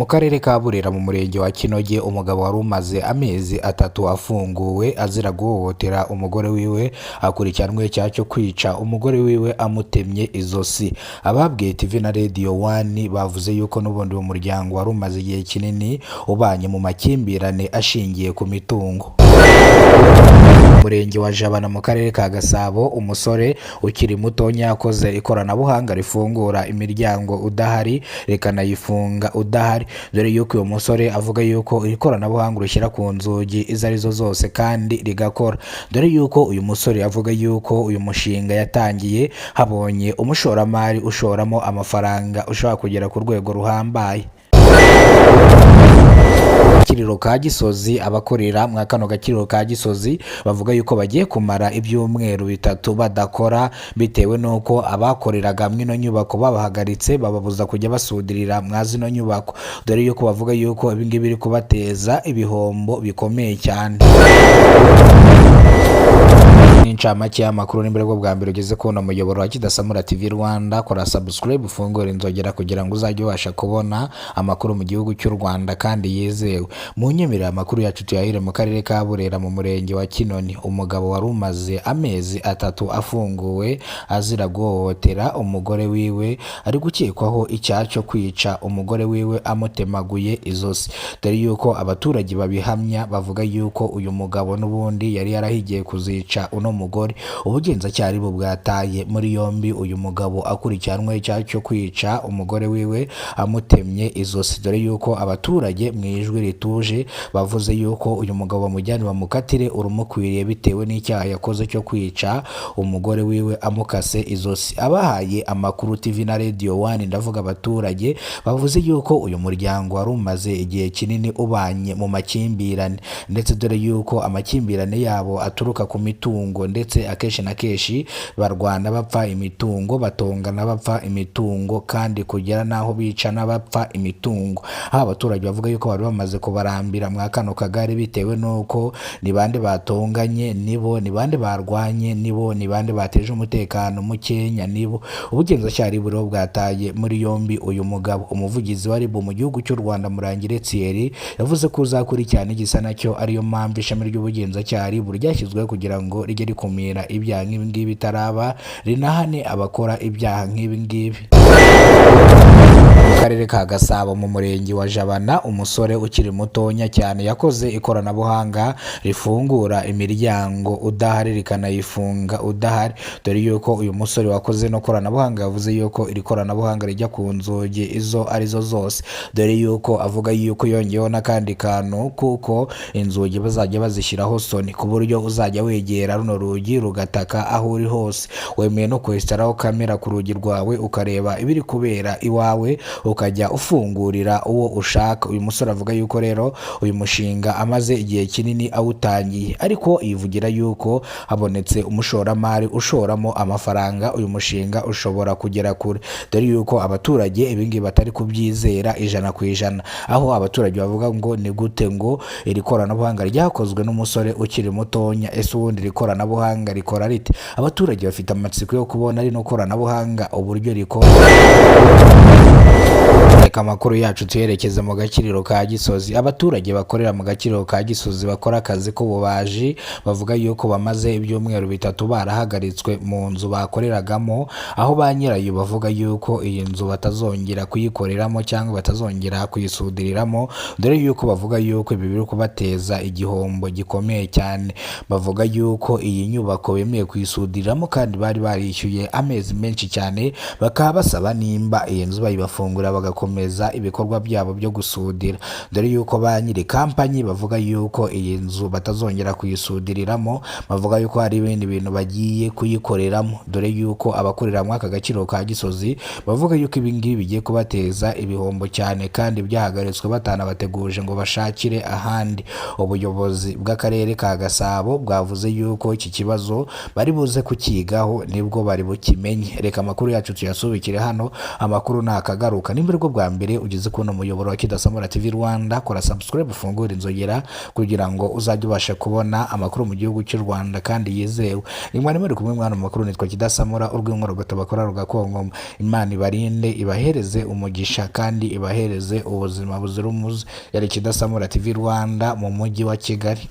karere ka Burera mu murenge wa Kinoge umugabo wari umaze amezi 3 afunguwe azira guhohotera umugore wiwe akurikiranwe icyaha cyo kwica umugore wiwe amutemye izosi. Ababwiye TV na Radio 1 bavuze yuko n'ubundi mu muryango wari umaze igihe kinini ubanye mu makimbirane ashingiye ku mitungo. Murenge wa Jabana mu karere ka Gasabo umusore ukiri mutonya yakoze ikoranabuhanga rifungura imiryango udahari rekanayifunga udahari, dore yuko uyu musore avuga yuko ikoranabuhanga rushyira ku nzugi izarizo zose kandi rigakora, dore yuko uyu musore avuga yuko uyu mushinga yatangiye habonye umushoramari ushoramo amafaranga ushobora kugera ku rwego ruhambaye. Kiriro ka Gisozi abakorera mwa kano gakiriro ka Gisozi bavuga yuko bagiye kumara ibyumweru 3 badakora bitewe nuko abakoreraga mwino nyubako babahagaritse bababuza kujya basudirira mwazino nyubako, dore yuko bavuga yuko ibingibi biri kubateza ibihombo bikomeye cyane. Incamake y'amakuru n'imbere bwo bwa mbere ugeze kubona muyoboro wa Kidasamura TV Rwanda, kora subscribe ufungure inzogera kugira ngo uzajye ubasha kubona amakuru mu gihugu cy'u Rwanda kandi yizewe. Mu nyemerera amakuru yacu tuyahire mu karere ka Burera mu murenge wa Kinoni umugabo wari umaze amezi 3 afunguwe azira guhohotera umugore wiwe ari gukekwaho icyaha cyo kwica umugore wiwe amutemaguye izosi, dore yuko abaturage babihamya bavuga yuko uyu mugabo n'ubundi yari yarahigiye kuzica uno mugore. Ubugenzacyaha ari bwataye muri yombi uyu mugabo akurikiranwe icyaha cyo kwica umugore wiwe amutemye izosi, dore yuko abaturage mu ijwi rituje bavuze yuko uyu mugabo bamujyane bamukatire urumukwiriye bitewe n'icyaha yakoze cyo kwica umugore wiwe amukase izosi. Abahaye amakuru TV na Radio 1 ndavuga abaturage bavuze yuko uyu muryango wari umaze igihe kinini ubanye mu makimbirane, ndetse dore yuko amakimbirane yabo aturuka ku mitungo, ndetse akeshi na keshi barwana bapfa imitungo, batongana bapfa imitungo, kandi kugera naho bica n'abapfa imitungo. Aho abaturage bavuga yuko bari bamaze kubarambira mwa kano kagari bitewe nuko ni bande batonganye nibo, ni bande barwanye nibo, ni bande bateje umutekano mukenya nibo. Ubugenzacyaha buriho bwataye muri yombi uyu mugabo. Umuvugizi wa RIB mu gihugu cy'u Rwanda Murangire Thierry yavuze ko uzakurikirana igisa nacyo ariyo mpamvu ishami ry'ubugenzacyaha ryashyizweho kugira ngo rijye rikumira ibyaha nk'ibi ngibi bitaraba, rinahane abakora ibyaha nk'ibi ngibi. Mu karere ka Gasabo mu murenge wa Jabana umusore ukiri mutonya cyane yakoze ikoranabuhanga rifungura imiryango udahari rikanayifunga udahari, dore yuko uyu musore wakoze no koranabuhanga yavuze yuko iri koranabuhanga rijya ku nzugi izo arizo zose, dore yuko avuga yuko yongeyeho n'akandi kantu kuko inzugi bazajya bazishyiraho soni ku buryo uzajya wegera runo rugi rugataka aho uri hose. Wemeye no kwesitaraho kamera ku rugi rwawe ukareba ibiri kubera iwawe ukajya ufungurira uwo ushaka. Uyu musore avuga yuko rero uyu mushinga amaze igihe kinini awutangiye, ariko yivugira yuko habonetse umushoramari ushoramo amafaranga uyu mushinga ushobora kugera kure, dore yuko abaturage ibingibi batari kubyizera 100%. Aho abaturage bavuga ngo ni gute ngo iri koranabuhanga ryakozwe n'umusore ukiri mutonya, ese ubundi iri koranabuhanga rikora rite? Abaturage bafite amatsiko yo kubona rino koranabuhanga uburyo rikora. Reka amakuru yacu tuyerekeze mu gakiriro ka Gisozi. Abaturage bakorera mu gakiriro ka Gisozi bakora akazi k'ububaji bavuga yuko bamaze ibyumweru 3 barahagaritswe mu nzu bakoreragamo, aho ba nyirayo bavuga yuko iyi nzu batazongera kuyikoreramo cyangwa batazongera kuyisudiriramo, dore yuko bavuga yuko ibi biri kubateza igihombo gikomeye cyane. Bavuga yuko iyi nyubako bemeye kuyisudiriramo kandi bari barishyuye amezi menshi cyane, bakaba basaba nimba iyi nzu bayibafungura bagakomeza ibikorwa byabo byo gusudira, dore yuko ba nyiri kampanyi bavuga yuko iyi nzu batazongera kuyisudiriramo, bavuga yuko hari ibindi bintu bagiye kuyikoreramo, dore yuko abakorera mu aka gakiriro ka Gisozi bavuga yuko ibi ngibi bigiye kubateza ibihombo cyane kandi byahagaritswe batanabateguje ngo bashakire ahandi. Ubuyobozi bw'akarere ka Gasabo bwavuze yuko iki kibazo bari buze kukigaho nibwo bari bukimenye. Reka amakuru yacu tuyasubikire hano, amakuru nakagaruka nimba bwo bwa mbere ugeze kuno muyoboro wa Kidasamura TV Rwanda, kora subscribe ufungure inzogera kugira ngo uzajye ubasha kubona amakuru mu gihugu cy'u Rwanda kandi yizewe. Nimwe muri kumwe mwana mu makuru, nitwa Kidasamura, urw'inkoro bakora rugakongo. Imana ibarinde, ibahereze umugisha kandi ibahereze ubuzima buzira umuze. Yari Kidasamura TV Rwanda mu mujyi wa Kigali.